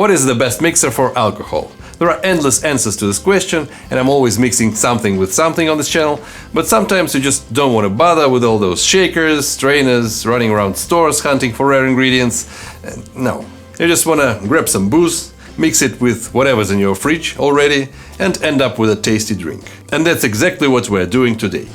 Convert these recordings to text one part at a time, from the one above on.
What is the best mixer for alcohol? There are endless answers to this question, and I'm always mixing something with something on this channel, but sometimes you just don't want to bother with all those shakers, strainers, running around stores hunting for rare ingredients. No, you just want to grab some booze, mix it with whatever's in your fridge already, and end up with a tasty drink. And that's exactly what we're doing today.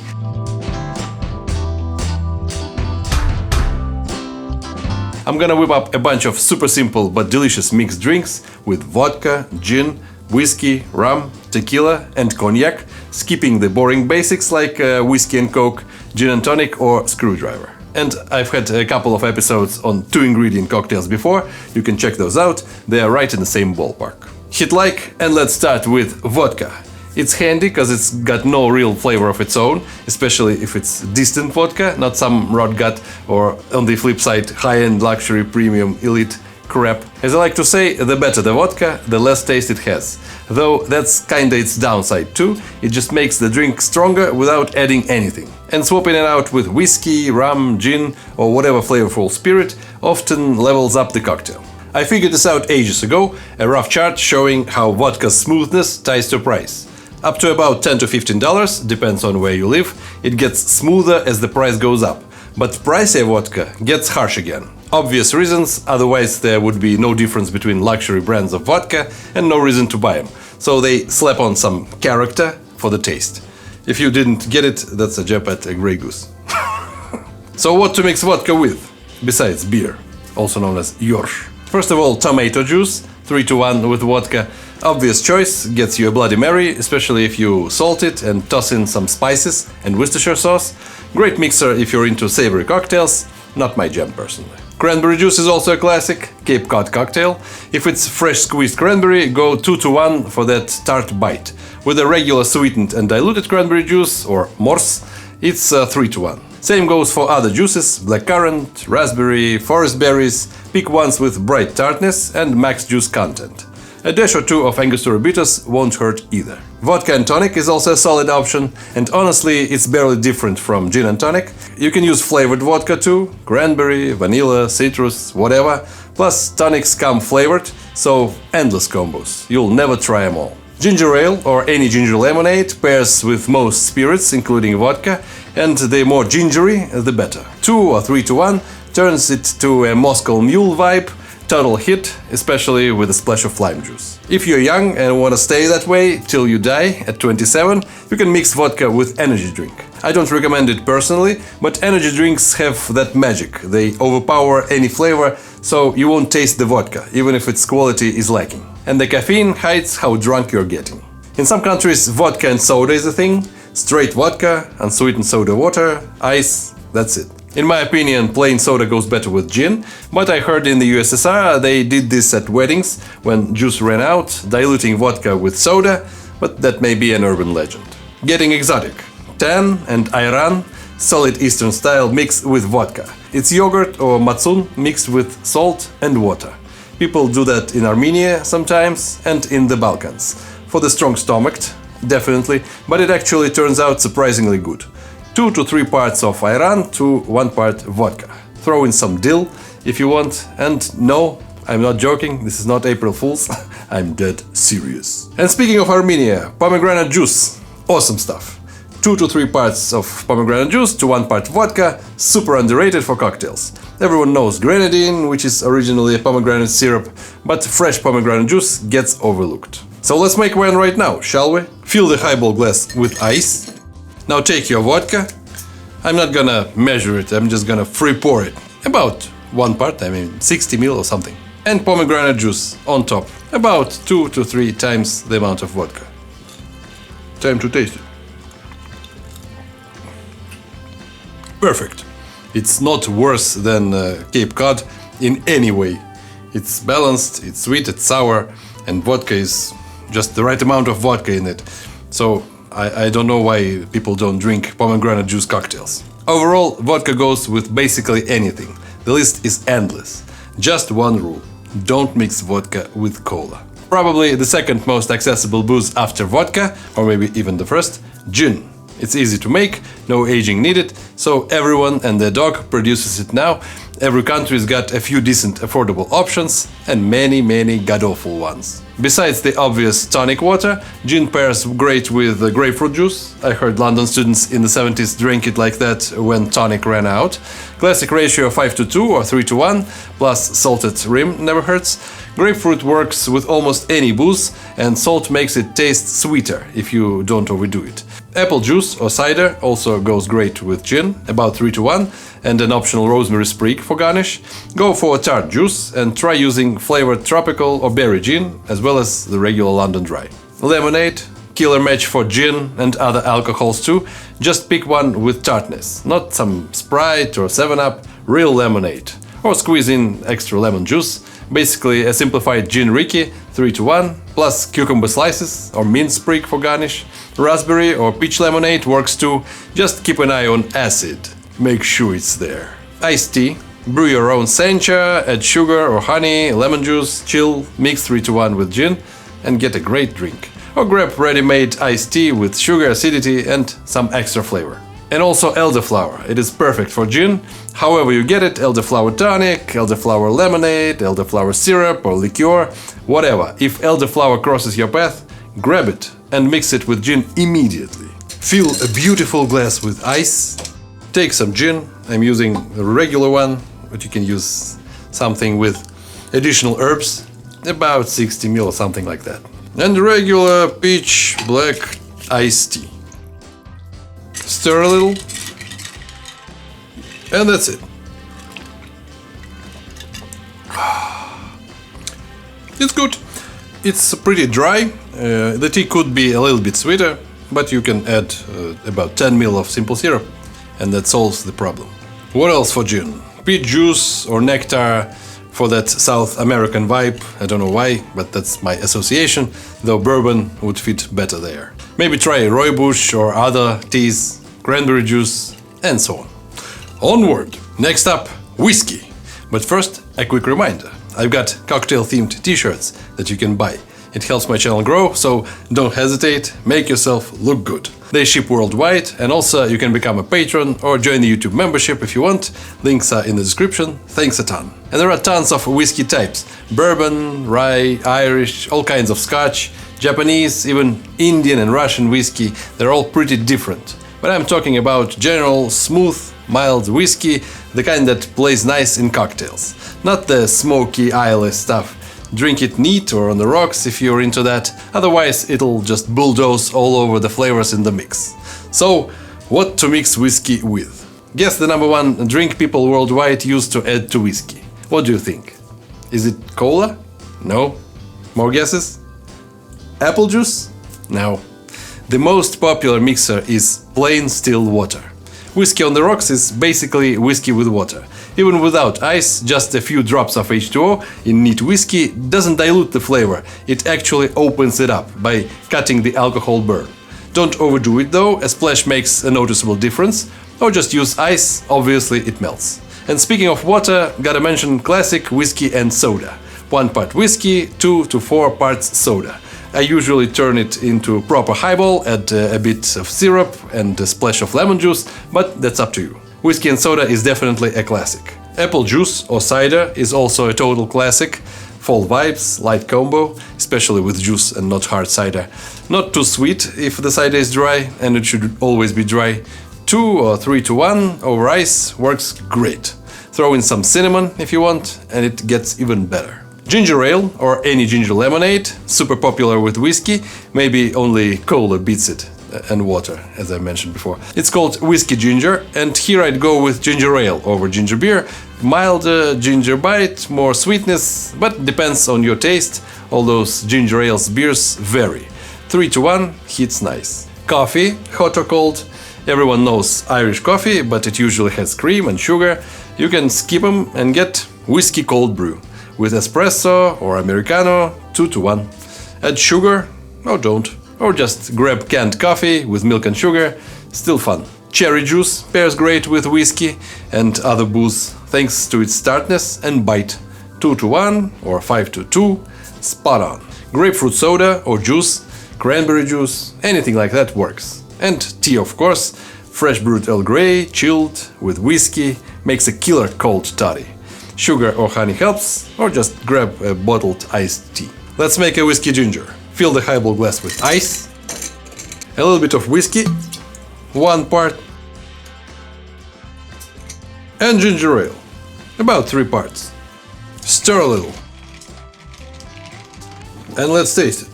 I'm gonna whip up a bunch of super simple but delicious mixed drinks with vodka, gin, whiskey, rum, tequila and cognac, skipping the boring basics like whiskey and coke, gin and tonic or screwdriver. And I've had a couple of episodes on 2-ingredient cocktails before, you can check those out, they are right in the same ballpark. Hit like and let's start with vodka. It's handy because it's got no real flavor of its own, especially if it's distant vodka, not some rot gut or, on the flip side, high-end luxury premium elite crap. As I like to say, the better the vodka, the less taste it has. Though that's kinda its downside too, it just makes the drink stronger without adding anything. And swapping it out with whiskey, rum, gin or whatever flavorful spirit often levels up the cocktail. I figured this out ages ago, a rough chart showing how vodka's smoothness ties to price. Up to about $10 to $15, depends on where you live, it gets smoother as the price goes up. But pricier vodka gets harsh again. Obvious reasons, otherwise there would be no difference between luxury brands of vodka and no reason to buy them. So they slap on some character for the taste. If you didn't get it, that's a jab at a Grey Goose. So what to mix vodka with, besides beer, also known as Yorsh? First of all, tomato juice, 3-to-1 with vodka. Obvious choice, gets you a Bloody Mary, especially if you salt it and toss in some spices and Worcestershire sauce. Great mixer if you're into savory cocktails, not my jam personally. Cranberry juice is also a classic, Cape Cod cocktail. If it's fresh squeezed cranberry, go 2-to-1 for that tart bite. With a regular sweetened and diluted cranberry juice, or morse, it's 3-to-1. Same goes for other juices, blackcurrant, raspberry, forest berries, pick ones with bright tartness and max juice content. A dash or two of Angostura bitters won't hurt either. Vodka and tonic is also a solid option, and honestly it's barely different from gin and tonic. You can use flavored vodka too, cranberry, vanilla, citrus, whatever, plus tonics come flavored, so endless combos, you'll never try them all. Ginger ale or any ginger lemonade pairs with most spirits, including vodka, and the more gingery, the better. 2 or 3-to-1 turns it to a Moscow Mule vibe, total hit, especially with a splash of lime juice. If you're young and want to stay that way till you die at 27, you can mix vodka with energy drink. I don't recommend it personally, but energy drinks have that magic. They overpower any flavor, so you won't taste the vodka, even if its quality is lacking. And the caffeine hides how drunk you're getting. In some countries, vodka and soda is a thing. Straight vodka, unsweetened soda water, ice, that's it. In my opinion, plain soda goes better with gin, but I heard in the USSR they did this at weddings when juice ran out, diluting vodka with soda, but that may be an urban legend. Getting exotic. Tan and ayran, solid Eastern style mix with vodka. It's yogurt or matsun mixed with salt and water. People do that in Armenia sometimes and in the Balkans. For the strong-stomached, definitely, but it actually turns out surprisingly good. 2 to 3 parts of ayran to 1 part vodka. Throw in some dill if you want, and no, I'm not joking, this is not April Fool's, I'm dead serious. And speaking of Armenia, pomegranate juice, awesome stuff. 2 to 3 parts of pomegranate juice to 1 part vodka, super underrated for cocktails. Everyone knows grenadine, which is originally a pomegranate syrup, but fresh pomegranate juice gets overlooked. So let's make one right now, shall we? Fill the highball glass with ice. Now take your vodka. I'm not gonna measure it, I'm just gonna free pour it. About 1 part, 60 ml or something. And pomegranate juice on top. About 2 to 3 times the amount of vodka. Time to taste it. Perfect. It's not worse than Cape Cod in any way. It's balanced, it's sweet, it's sour, and vodka is just the right amount of vodka in it. So I don't know why people don't drink pomegranate juice cocktails. Overall, vodka goes with basically anything. The list is endless. Just one rule: don't mix vodka with cola. Probably the second most accessible booze after vodka, or maybe even the first, gin. It's easy to make, no aging needed, so everyone and their dog produces it now, Every country's got a few decent affordable options and many god-awful ones. Besides the obvious tonic water, gin pairs great with grapefruit juice. I heard London students in the 70s drank it like that when tonic ran out. Classic ratio 5:2 or 3:1, plus salted rim never hurts. Grapefruit works with almost any booze, and salt makes it taste sweeter if you don't overdo it. Apple juice or cider also goes great with gin, about 3:1, and an optional rosemary sprig for garnish. Go for tart juice and try using flavored tropical or berry gin, as well as the regular London Dry. Lemonade, killer match for gin and other alcohols too. Just pick one with tartness, not some Sprite or 7-Up, real lemonade. Or squeeze in extra lemon juice. Basically a simplified gin Ricky, 3:1, plus cucumber slices or mint sprig for garnish. Raspberry or peach lemonade works too, just keep an eye on acid. Make sure it's there. Iced tea, brew your own sencha, add sugar or honey, lemon juice, chill, mix 3:1 with gin and get a great drink. Or grab ready-made iced tea with sugar, acidity and some extra flavor. And also elderflower, it is perfect for gin. However you get it, elderflower tonic, elderflower lemonade, elderflower syrup or liqueur, whatever. If elderflower crosses your path, grab it and mix it with gin immediately. Fill a beautiful glass with ice. Take some gin, I'm using a regular one, but you can use something with additional herbs, about 60 ml or something like that. And regular peach black iced tea. Stir a little, and that's it. It's good. It's pretty dry. The tea could be a little bit sweeter, but you can add about 10 ml of simple syrup, and that solves the problem. What else for gin? Peach juice or nectar for that South American vibe. I don't know why, but that's my association, though bourbon would fit better there. Maybe try rooibos or other teas, cranberry juice, and so on. Onward! Next up, whiskey. But first, a quick reminder. I've got cocktail-themed t-shirts that you can buy. It helps my channel grow, so don't hesitate, make yourself look good. They ship worldwide, and also you can become a patron or join the YouTube membership if you want. Links are in the description. Thanks a ton. And there are tons of whiskey types. Bourbon, rye, Irish, all kinds of Scotch, Japanese, even Indian and Russian whiskey. They're all pretty different. But I'm talking about general, smooth, mild whiskey, the kind that plays nice in cocktails. Not the smoky, eyeless stuff. Drink it neat or on the rocks if you're into that, otherwise it'll just bulldoze all over the flavors in the mix. So, what to mix whiskey with? Guess the number one drink people worldwide use to add to whiskey. What do you think? Is it cola? No? More guesses? Apple juice? No. The most popular mixer is plain still water. Whiskey on the rocks is basically whiskey with water. Even without ice, just a few drops of H2O in neat whiskey doesn't dilute the flavor, it actually opens it up by cutting the alcohol burn. Don't overdo it though, a splash makes a noticeable difference, or just use ice, obviously it melts. And speaking of water, gotta mention classic whiskey and soda. 1 part whiskey, 2 to 4 parts soda. I usually turn it into proper highball, add a bit of syrup and a splash of lemon juice, but that's up to you. Whiskey and soda is definitely a classic. Apple juice or cider is also a total classic. Fall vibes, light combo, especially with juice and not hard cider. Not too sweet if the cider is dry, and it should always be dry. 2 or 3:1 over ice works great. Throw in some cinnamon if you want, and it gets even better. Ginger ale or any ginger lemonade, super popular with whiskey, maybe only cola beats it, and water, as I mentioned before. It's called whiskey ginger, and here I'd go with ginger ale over ginger beer. Milder ginger bite, more sweetness, but depends on your taste. All those ginger ales beers vary. 3:1 hits nice. Coffee, hot or cold. Everyone knows Irish coffee, but it usually has cream and sugar. You can skip them and get whiskey cold brew. With espresso or americano, 2:1. Add sugar, or don't. Or just grab canned coffee with milk and sugar, still fun. Cherry juice pairs great with whiskey and other booze thanks to its tartness and bite. 2:1 or 5:2, spot on. Grapefruit soda or juice, cranberry juice, anything like that works. And tea of course, fresh brewed Earl Grey, chilled, with whiskey, makes a killer cold toddy. Sugar or honey helps, or just grab a bottled iced tea. Let's make a whiskey ginger. Fill the highball glass with ice, a little bit of whiskey, 1 part, and ginger ale, about 3 parts. Stir a little. And let's taste it.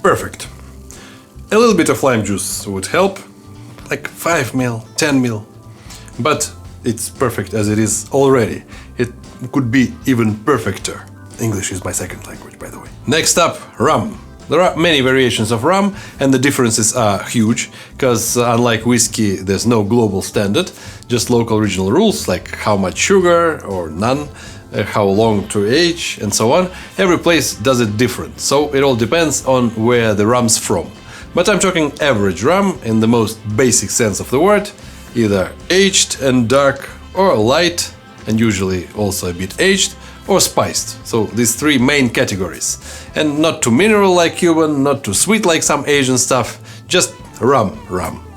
Perfect. A little bit of lime juice would help, like 5 ml, 10 ml. But it's perfect as it is already. It could be even perfecter. English is my second language, by the way. Next up, rum. There are many variations of rum, and the differences are huge, because unlike whiskey, there's no global standard, just local regional rules, like how much sugar or none, how long to age, and so on. Every place does it different, so it all depends on where the rum's from. But I'm talking average rum in the most basic sense of the word, either aged and dark, or light, and usually also a bit aged, or spiced. So these 3 main categories. And not too mineral like Cuban, not too sweet like some Asian stuff, just rum.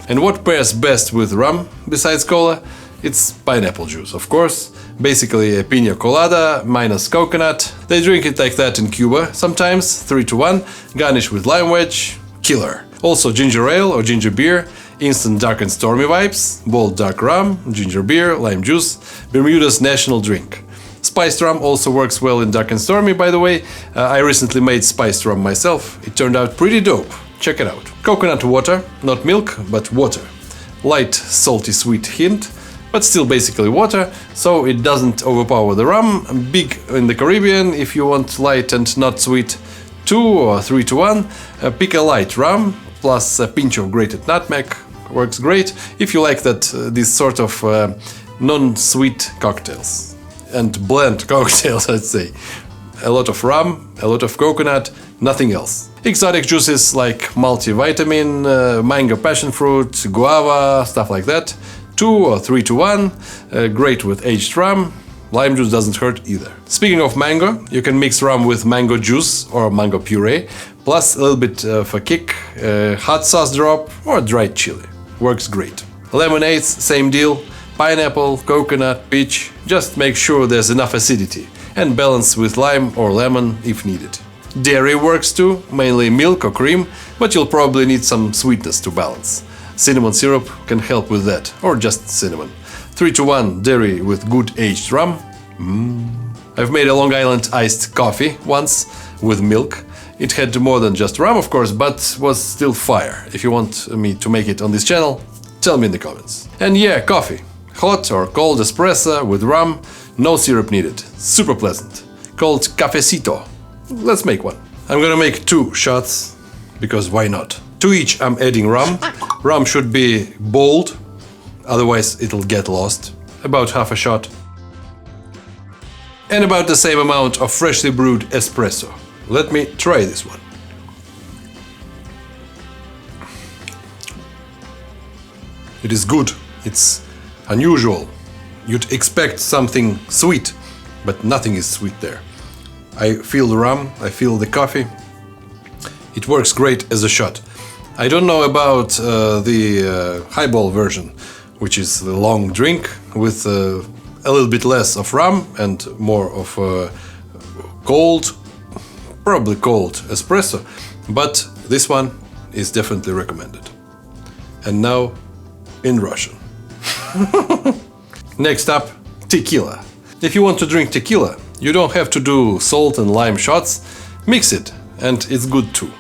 And what pairs best with rum, besides cola? It's pineapple juice, of course. Basically a pina colada minus coconut. They drink it like that in Cuba, sometimes 3-to-1, garnish with lime wedge, killer. Also ginger ale or ginger beer, instant dark and stormy vibes, bold dark rum, ginger beer, lime juice, Bermuda's national drink. Spiced rum also works well in dark and stormy, by the way. I recently made spiced rum myself. It turned out pretty dope. Check it out. Coconut water, not milk, but water. Light, salty, sweet hint, but still basically water, so it doesn't overpower the rum. Big in the Caribbean if you want light and not sweet. 2 or 3-to-1. Pick a light rum, plus a pinch of grated nutmeg. Works great if you like that this sort of non-sweet cocktails. And blend cocktails, I'd say. A lot of rum, a lot of coconut, nothing else. Exotic juices like multivitamin, mango passion fruit, guava, stuff like that. 2 or 3-to-1, great with aged rum. Lime juice doesn't hurt either. Speaking of mango, you can mix rum with mango juice or mango puree, plus a little bit of a kick, hot sauce drop or dried chili. Works great. Lemonades, same deal. Pineapple, coconut, peach, just make sure there's enough acidity and balance with lime or lemon if needed. Dairy works too, mainly milk or cream, but you'll probably need some sweetness to balance. Cinnamon syrup can help with that, or just cinnamon. 3-to-1 dairy with good aged rum. I've made a Long Island iced coffee once with milk. It had more than just rum, of course, but was still fire. If you want me to make it on this channel, tell me in the comments. And yeah, coffee. Hot or cold espresso with rum, no syrup needed. Super pleasant. Called cafecito. Let's make one. I'm gonna make 2 shots, because why not? To each I'm adding rum. Rum should be bold, otherwise it'll get lost. About half a shot. And about the same amount of freshly brewed espresso. Let me try this one. It is good. It's unusual. You'd expect something sweet, but nothing is sweet there. I feel the rum, I feel the coffee. It works great as a shot. I don't know about the highball version, which is the long drink with a little bit less of rum and more of cold, probably cold espresso, but this one is definitely recommended. And now in Russian. Next up, tequila. If you want to drink tequila, you don't have to do salt and lime shots. Mix it, and it's good too.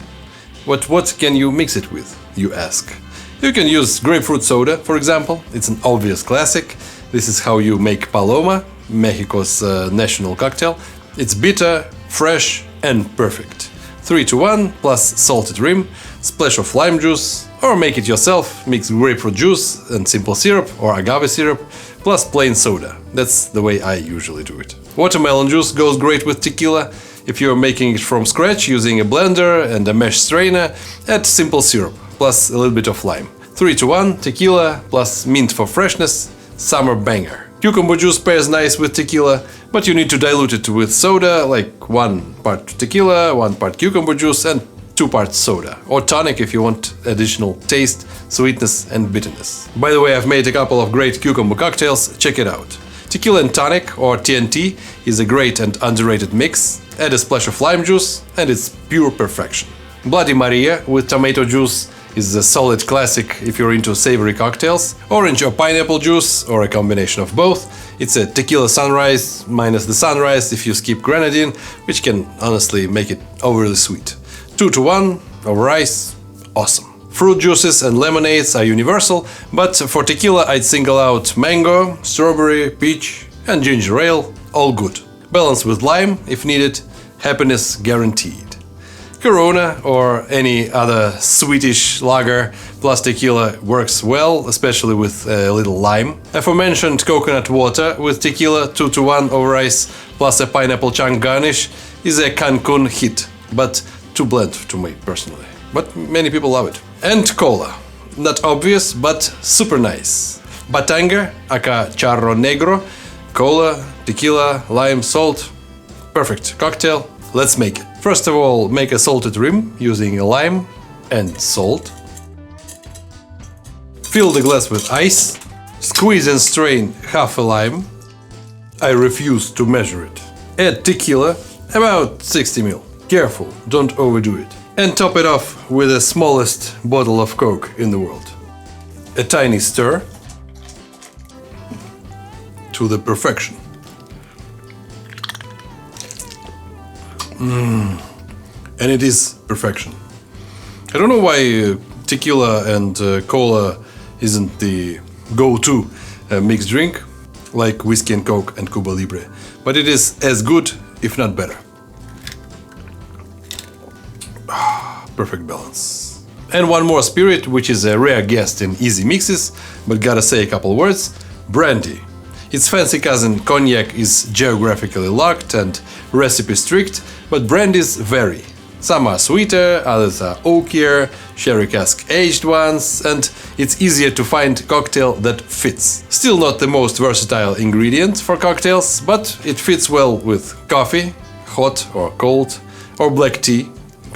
What can you mix it with, you ask? You can use grapefruit soda, for example. It's an obvious classic. This is how you make Paloma, Mexico's national cocktail. It's bitter, fresh, and perfect. 3-to-1 plus salted rim, splash of lime juice, or make it yourself. Mix grapefruit juice and simple syrup or agave syrup, plus plain soda. That's the way I usually do it. Watermelon juice goes great with tequila. If you're making it from scratch using a blender and a mesh strainer, add simple syrup, plus a little bit of lime. 3-to-1 tequila plus mint for freshness, summer banger. Cucumber juice pairs nice with tequila, but you need to dilute it with soda, like 1 part tequila, 1 part cucumber juice and 2 parts soda, or tonic if you want additional taste, sweetness and bitterness. By the way, I've made a couple of great cucumber cocktails, check it out. Tequila and tonic, or TNT, is a great and underrated mix. Add a splash of lime juice and it's pure perfection. Bloody Maria with tomato juice is a solid classic if you're into savory cocktails. Orange or pineapple juice, or a combination of both. It's a tequila sunrise minus the sunrise if you skip grenadine, which can honestly make it overly sweet. 2-to-1 over ice, awesome. Fruit juices and lemonades are universal, but for tequila I'd single out mango, strawberry, peach and ginger ale, all good. Balance with lime if needed, happiness guaranteed. Corona or any other sweetish lager plus tequila works well, especially with a little lime. Aforementioned coconut water with tequila 2-to-1 over ice plus a pineapple chunk garnish is a Cancun hit, but too bland to me personally. But many people love it. And cola. Not obvious, but super nice. Batanga, aka Charro Negro, cola, tequila, lime, salt. Perfect cocktail. Let's make it. First of all, make a salted rim using a lime and salt. Fill the glass with ice. Squeeze and strain half a lime. I refuse to measure it. Add tequila, about 60 ml. Careful, don't overdo it. And top it off with the smallest bottle of Coke in the world. A tiny stir to the perfection. And it is perfection. I don't know why tequila and cola isn't the go-to mixed drink like whiskey and Coke and Cuba Libre, but it is as good, if not better. Perfect balance. And one more spirit, which is a rare guest in easy mixes, but gotta say a couple words: Brandy. Its fancy cousin cognac is geographically locked and recipe strict, but brandies vary. Some are sweeter, others are oakier, sherry cask aged ones, and it's easier to find cocktail that fits. Still not the most versatile ingredient for cocktails, but it fits well with coffee, hot or cold, or black tea.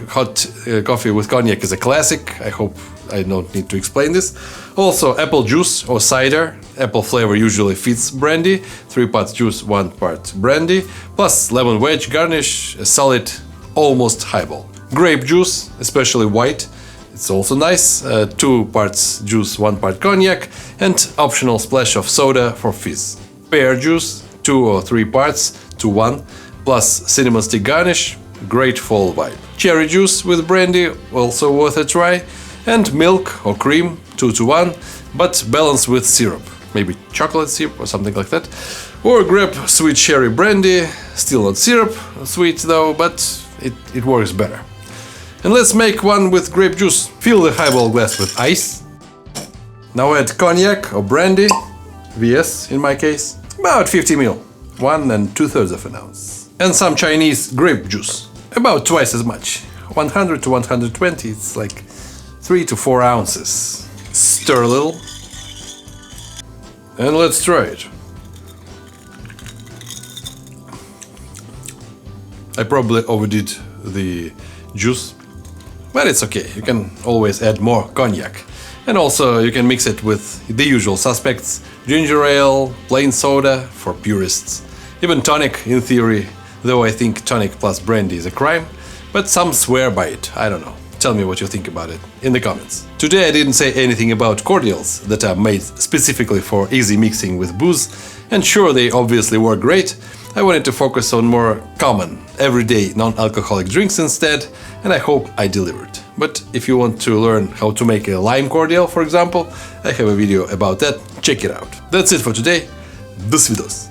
Hot coffee with cognac is a classic, I hope I don't need to explain this. Also apple juice or cider, apple flavor usually fits brandy, 3 parts juice, 1 part brandy, plus lemon wedge garnish, a solid, almost highball. Grape juice, especially white, it's also nice, 2 parts juice, 1 part cognac, and optional splash of soda for fizz. Pear juice, 2 or 3 parts to 1, plus cinnamon stick garnish, great fall vibe. Cherry juice with brandy, also worth a try, and milk or cream, 2-to-1, but balanced with syrup, maybe chocolate syrup or something like that, or grab sweet cherry brandy, still not syrup, sweet though, but it works better. And let's make one with grape juice. Fill the highball glass with ice. Now add cognac or brandy, VS in my case, about 50 ml, 1 2/3 of an ounce. And some Chinese grape juice, about twice as much, 100 to 120, it's like 3 to 4 ounces. Stir a little, and let's try it. I probably overdid the juice, but it's okay, you can always add more cognac. And also you can mix it with the usual suspects: ginger ale, plain soda for purists, even tonic in theory, though I think tonic plus brandy is a crime, but some swear by it, I don't know. Tell me what you think about it in the comments. Today I didn't say anything about cordials that are made specifically for easy mixing with booze, and sure, they obviously work great. I wanted to focus on more common, everyday non-alcoholic drinks instead, and I hope I delivered. But if you want to learn how to make a lime cordial, for example, I have a video about that, check it out. That's it for today. До свидос!